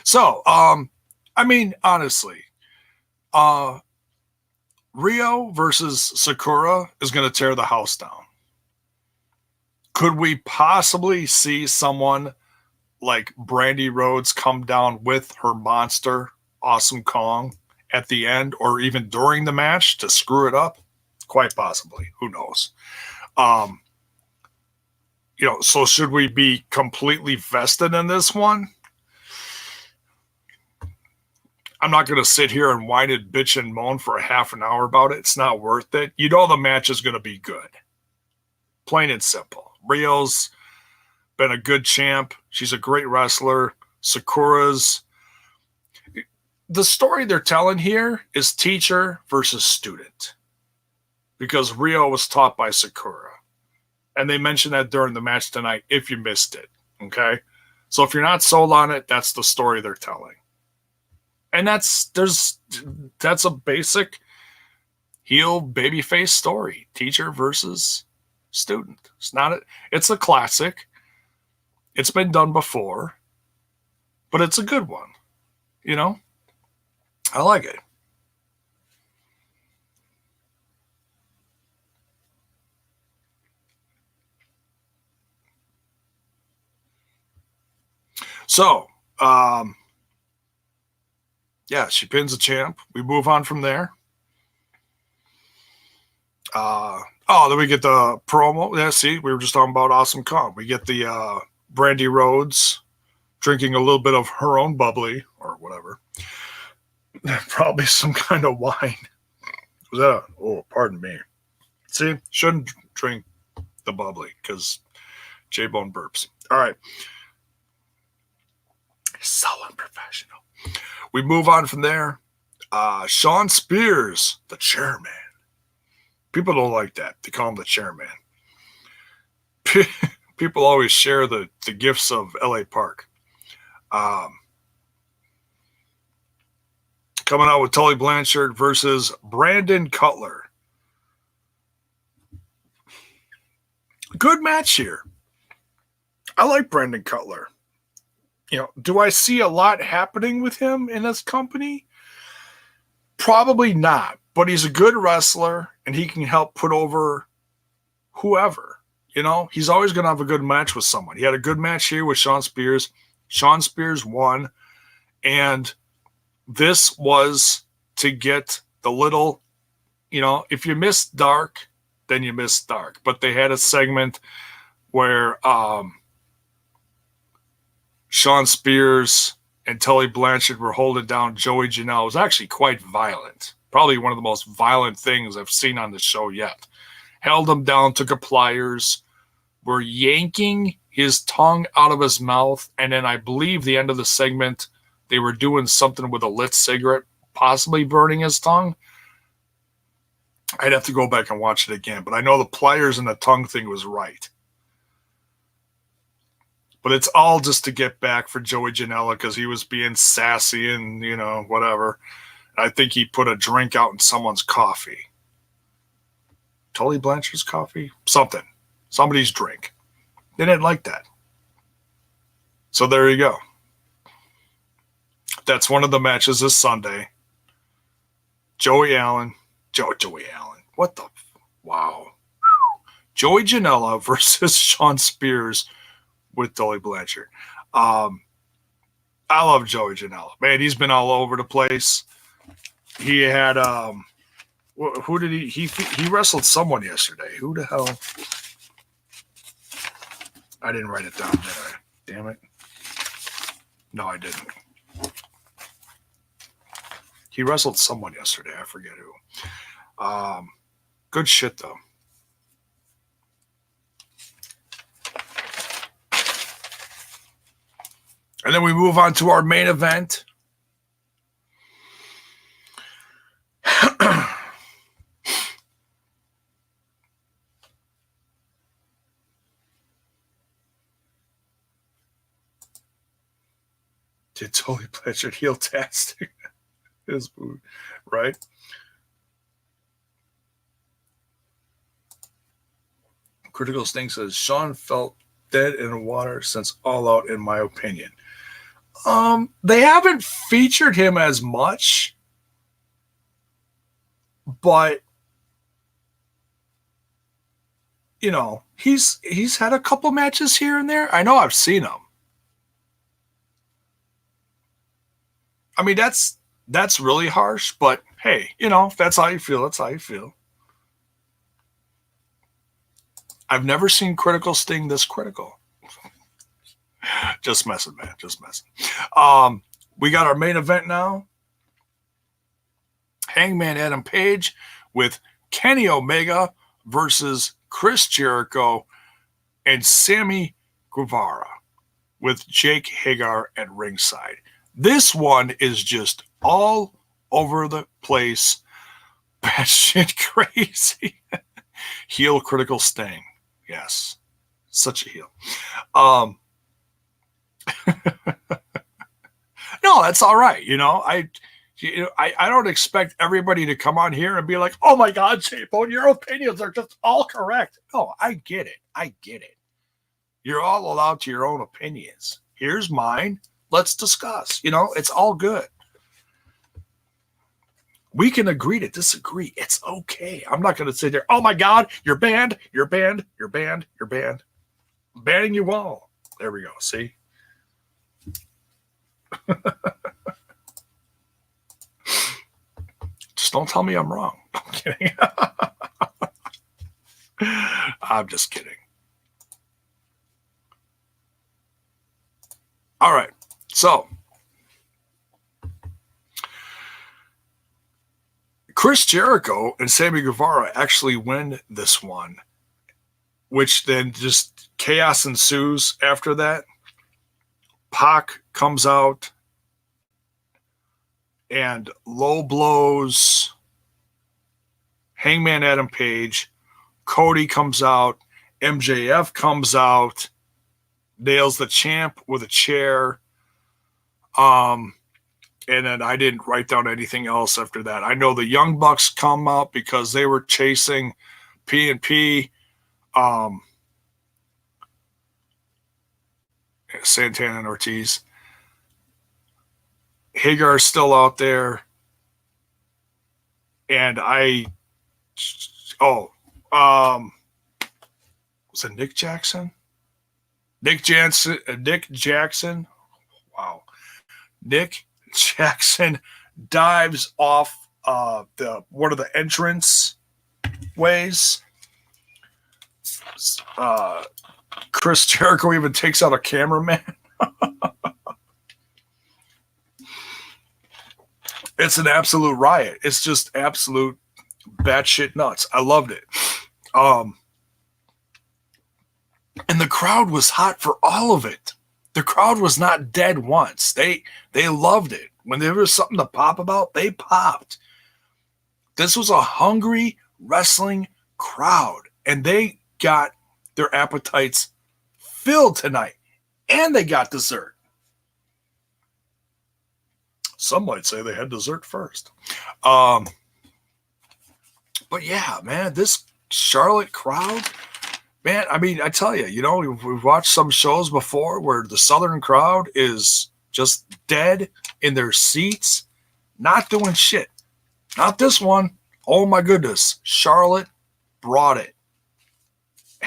So, I mean, honestly, Rio versus Sakura is going to tear the house down. Could we possibly see someone like Brandy Rhodes come down with her monster, Awesome Kong, at the end or even during the match to screw it up? Quite possibly. Who knows? So should we be completely vested in this one? I'm not going to sit here and whine and bitch and moan for a half an hour about it. It's not worth it. You know the match is going to be good. Plain and simple. Rio's been a good champ. She's a great wrestler. Sakura's... The story they're telling here is teacher versus student. Because Rio was taught by Sakura. And they mentioned that during the match tonight, if you missed it. Okay? So if you're not sold on it, that's the story they're telling. And that's a basic heel babyface story. Teacher versus student. It's a classic. It's been done before. But it's a good one. You know? I like it. So, yeah, she pins the champ. We move on from there. Then we get the promo. Yeah, see, we were just talking about Awesome Kong. We get the Brandy Rhodes drinking a little bit of her own bubbly or whatever. Probably some kind of wine. Was that pardon me. See, shouldn't drink the bubbly because J-Bone burps. All right. So unprofessional. We move on from there. Sean Spears, the chairman. People don't like that. They call him the chairman. People always share the gifts of L.A. Park. Coming out with Tully Blanchard versus Brandon Cutler. Good match here. I like Brandon Cutler. You know, do I see a lot happening with him in this company? Probably not, but he's a good wrestler and he can help put over whoever. You know, he's always going to have a good match with someone. He had a good match here with Sean Spears. Sean Spears won, and this was to get the little, you know, if you miss Dark, then you miss Dark. But they had a segment where Sean Spears and Tully Blanchard were holding down Joey Janela. It was actually quite violent. Probably one of the most violent things I've seen on the show yet. Held him down, took a pliers, were yanking his tongue out of his mouth, and then I believe the end of the segment, they were doing something with a lit cigarette, possibly burning his tongue. I'd have to go back and watch it again, but I know the pliers and the tongue thing was right. But it's all just to get back for Joey Janela because he was being sassy and, you know, whatever. I think he put a drink out in someone's coffee. Tully Blanchard's coffee? Something. Somebody's drink. They didn't like that. So there you go. That's one of the matches this Sunday. Joey Allen. What the? Wow. Joey Janela versus Sean Spears with Tully Blanchard. I love Joey Janela. Man, he's been all over the place. He had who did he wrestled someone yesterday. Who the hell? I didn't write it down, did I? Damn it. No, I didn't. He wrestled someone yesterday. I forget who. Good shit though. And then we move on to our main event. Did Tully Blanchard heel tastic? His food, right? Critical Sting says Sean felt dead in the water since All Out, in my opinion. They haven't featured him as much, but you know, he's had a couple matches here and there. I know I've seen him. I mean, that's really harsh, but hey, you know, if that's how you feel, that's how you feel. I've never seen Critical Sting this critical. Just messing, man. Just messing. We got our main event now. Hangman Adam Page with Kenny Omega versus Chris Jericho and Sammy Guevara with Jake Hager at ringside. This one is just all over the place. Batshit crazy. Heel critical Sting. Yes. Such a heel. No, that's all right. I don't expect everybody to come on here and be like, oh my God, J-Bone, your opinions are just all correct. No, I get it. You're all allowed to your own opinions. Here's mine. Let's discuss. It's all good. We can agree to disagree. It's okay. I'm not going to sit there, oh my God, you're banned. I'm banning you all. There we go. See? Just don't tell me I'm wrong. I'm kidding. I'm just kidding. All right. So, Chris Jericho and Sammy Guevara actually win this one, which then just chaos ensues after that. Pac comes out and low blows Hangman Adam Page. Cody comes out. MJF comes out. Nails the champ with a chair. And then I didn't write down anything else after that. I know the Young Bucks come out because they were chasing P&P. Santana and Ortiz. Hagar's still out there. And was it Nick Jackson? Nick Jackson. Wow. Nick Jackson dives off one of the entrance ways. Chris Jericho even takes out a cameraman. It's an absolute riot. It's just absolute batshit nuts. I loved it. And the crowd was hot for all of it. The crowd was not dead once. They loved it. When there was something to pop about, they popped. This was a hungry wrestling crowd, and they got their appetites filled tonight, and they got dessert. Some might say they had dessert first. But yeah, man, this Charlotte crowd, man, I mean, I tell you, we've watched some shows before where the Southern crowd is just dead in their seats, not doing shit. Not this one. Oh my goodness. Charlotte brought it.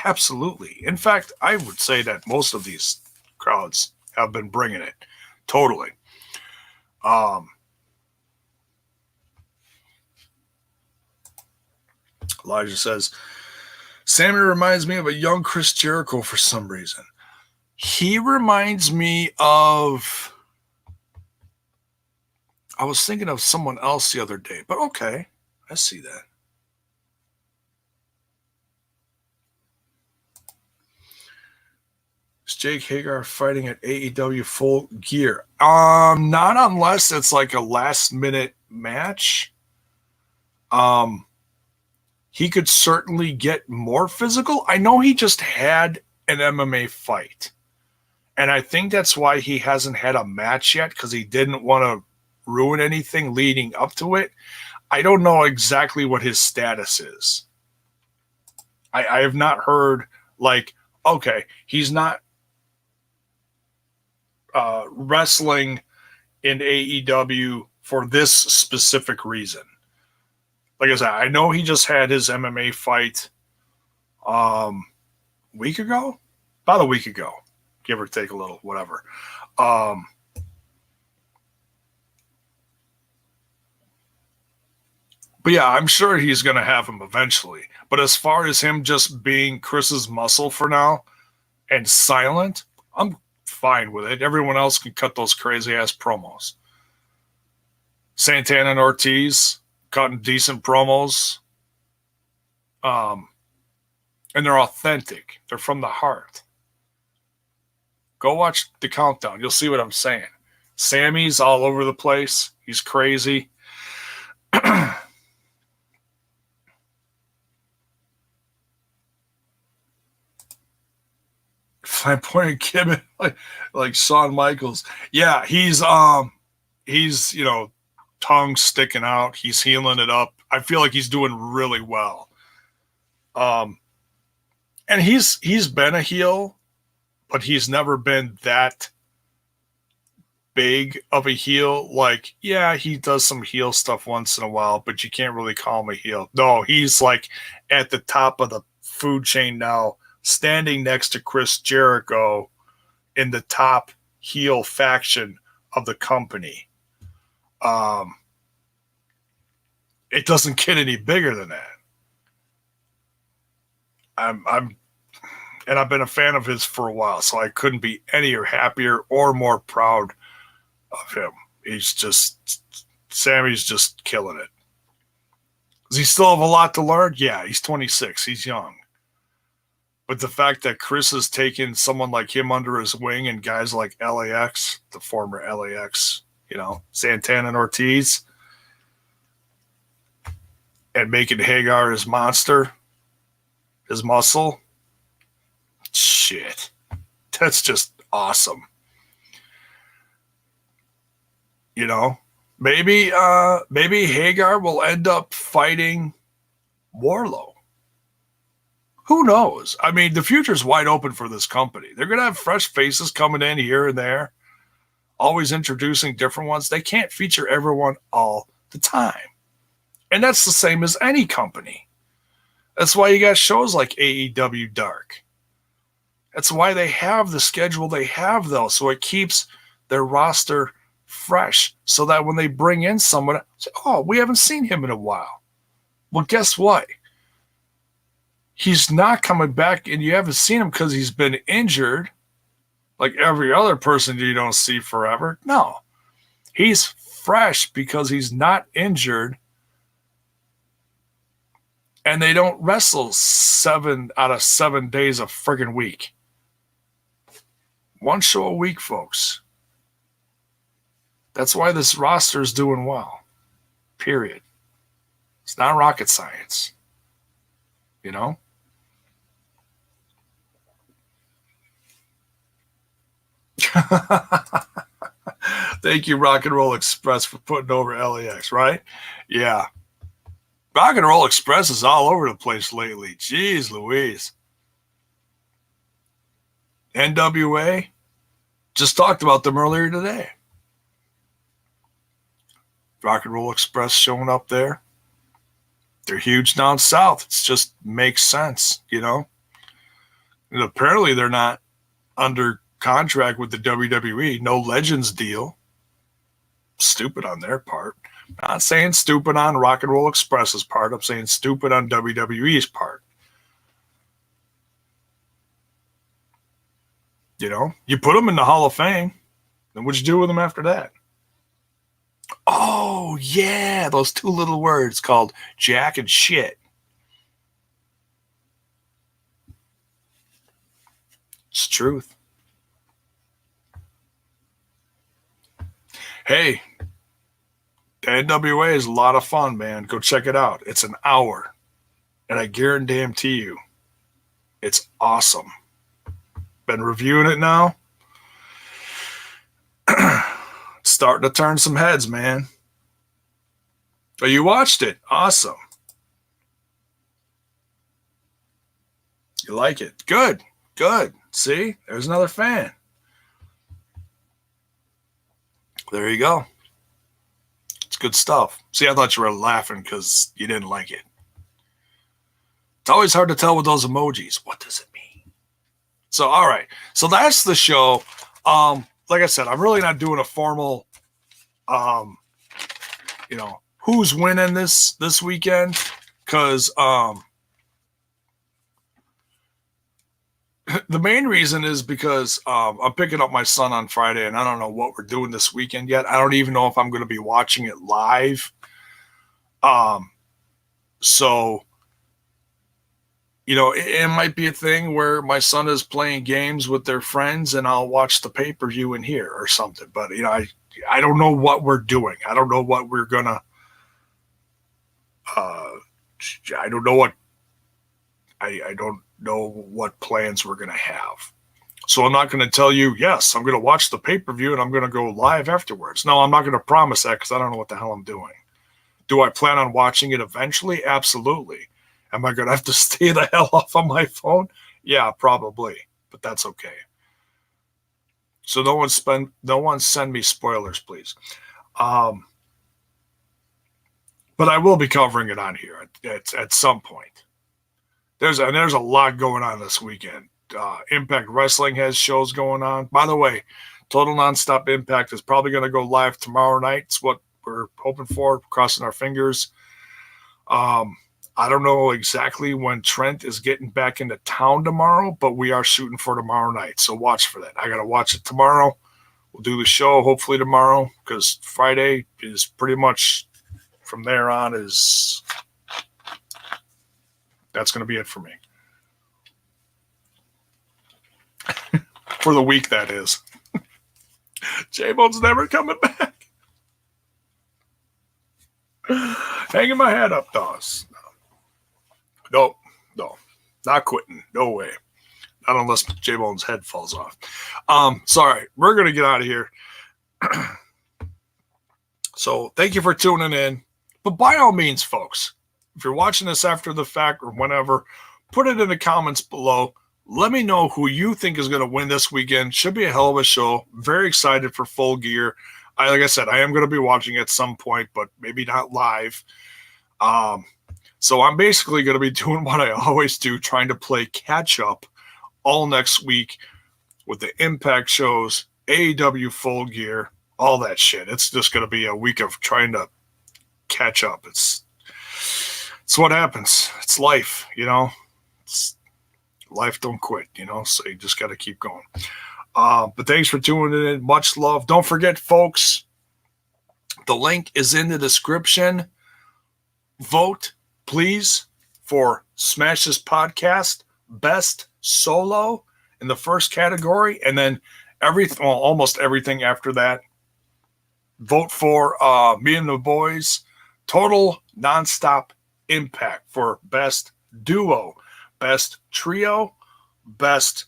Absolutely. In fact, I would say that most of these crowds have been bringing it. Totally. Elijah says, Sammy reminds me of a young Chris Jericho for some reason. He reminds me of, I was thinking of someone else the other day, but okay, I see that. Is Jake Hager fighting at AEW Full Gear? Not unless it's like a last minute match. He could certainly get more physical. I know he just had an MMA fight. And I think that's why he hasn't had a match yet, because he didn't want to ruin anything leading up to it. I don't know exactly what his status is. I have not heard, like, okay, he's not wrestling in AEW for this specific reason. Like I said, I know he just had his MMA fight about a week ago, give or take a little, whatever. But yeah, I'm sure he's going to have him eventually. But as far as him just being Chris's muscle for now and silent, I'm fine with it. Everyone else can cut those crazy ass promos. Santana and Ortiz, cutting decent promos. And they're authentic. They're from the heart. Go watch the countdown. You'll see what I'm saying. Sammy's all over the place. He's crazy. Flamboyant Kid, like Shawn Michaels. Yeah, he's tongue sticking out. He's healing it up. I feel like he's doing really well. And he's been a heel, but he's never been that big of a heel. Like, yeah, he does some heel stuff once in a while, but you can't really call him a heel. No, he's like at the top of the food chain now, standing next to Chris Jericho in the top heel faction of the company. It doesn't get any bigger than that. And I've been a fan of his for a while, so I couldn't be any happier or more proud of him. Sammy's just killing it. Does he still have a lot to learn? Yeah, he's 26. He's young. But the fact that Chris has taken someone like him under his wing and guys like LAX, the former LAX, Santana and Ortiz, and making Hagar his monster, his muscle, shit, that's just awesome. Maybe Hagar will end up fighting Wardlow. Who knows? I mean, the future's wide open for this company. They're going to have fresh faces coming in here and there, always introducing different ones. They can't feature everyone all the time. And that's the same as any company. That's why you got shows like AEW Dark. That's why they have the schedule they have, though, so it keeps their roster fresh, so that when they bring in someone, oh, we haven't seen him in a while. Well, guess what? He's not coming back, and you haven't seen him because he's been injured, like every other person you don't see forever. No. He's fresh because he's not injured, and they don't wrestle 7 out of 7 days a friggin' week. One show a week, folks. That's why this roster is doing well. Period. It's not rocket science. Thank you, Rock and Roll Express, for putting over LAX, right? Yeah. Rock and Roll Express is all over the place lately. Jeez Louise. NWA, just talked about them earlier today. Rock and Roll Express showing up there. They're huge down south. It just makes sense, And apparently they're not under contract with the WWE. No Legends deal. Stupid on their part. I'm not saying stupid on Rock and Roll Express's part. I'm saying stupid on WWE's part. You put them in the Hall of Fame. Then what'd you do with them after that? Oh, yeah, those two little words called jack and shit. It's truth. Hey, the NWA is a lot of fun, man. Go check it out. It's an hour. And I guarantee you, it's awesome. Been reviewing it now. Starting to turn some heads, man. Oh, you watched it. Awesome. You like it. Good. Good. See? There's another fan. There you go. It's good stuff. See, I thought you were laughing because you didn't like it. It's always hard to tell with those emojis. What does it mean? So, all right. So that's the show. Like I said, I'm really not doing a formal, who's winning this weekend, because the main reason is because I'm picking up my son on Friday, and I don't know what we're doing this weekend yet. I don't even know if I'm going to be watching it live. So, you know, it might be a thing where my son is playing games with their friends and I'll watch the pay-per-view in here or something. But, you know, I don't know what we're doing. I don't know what we're going to, I don't know what, I don't know what plans we're going to have. So I'm not going to tell you, yes, I'm going to watch the pay-per-view and I'm going to go live afterwards. No, I'm not going to promise that because I don't know what the hell I'm doing. Do I plan on watching it eventually? Absolutely. Am I going to have to stay the hell off of my phone? Yeah, probably, but that's okay. So no one send me spoilers, please. But I will be covering it on here at some point. There's a lot going on this weekend. Impact Wrestling has shows going on. By the way, Total Nonstop Impact is probably going to go live tomorrow night. It's what we're hoping for, crossing our fingers. I don't know exactly when Trent is getting back into town tomorrow, but we are shooting for tomorrow night. So watch for that. I got to watch it tomorrow. We'll do the show hopefully tomorrow because Friday is pretty much from there on that's going to be it for me. For the week, that is. J-Bone's never coming back. Hanging my head up, Dawes. No, not quitting. No way. Not unless J-Bone's head falls off. Sorry. We're going to get out of here. So thank you for tuning in. But by all means, folks, if you're watching this after the fact or whenever, put it in the comments below. Let me know who you think is going to win this weekend. Should be a hell of a show. Very excited for Full Gear. Like I said, I am going to be watching at some point, but maybe not live. So I'm basically going to be doing what I always do, trying to play catch up all next week with the Impact shows, AEW Full Gear, all that shit. It's just going to be a week of trying to catch up. It's what happens. It's life, you know. Life don't quit, you know, so you just got to keep going. But thanks for tuning in. Much love. Don't forget, folks, the link is in the description. Vote, please, for Smash This Podcast Best Solo in the first category, and then almost everything after that. Vote for me and the boys Total Nonstop Impact for Best Duo, Best Trio, Best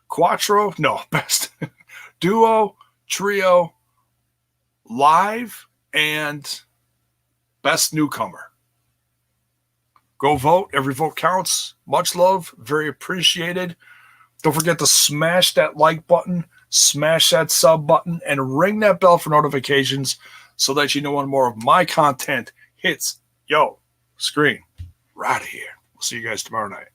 Quattro, no, Best Duo, Trio, Live, and Best Newcomer. Go vote. Every vote counts. Much love. Very appreciated. Don't forget to smash that like button, smash that sub button, and ring that bell for notifications so that you know when more of my content hits your screen. Right here. We'll see you guys tomorrow night.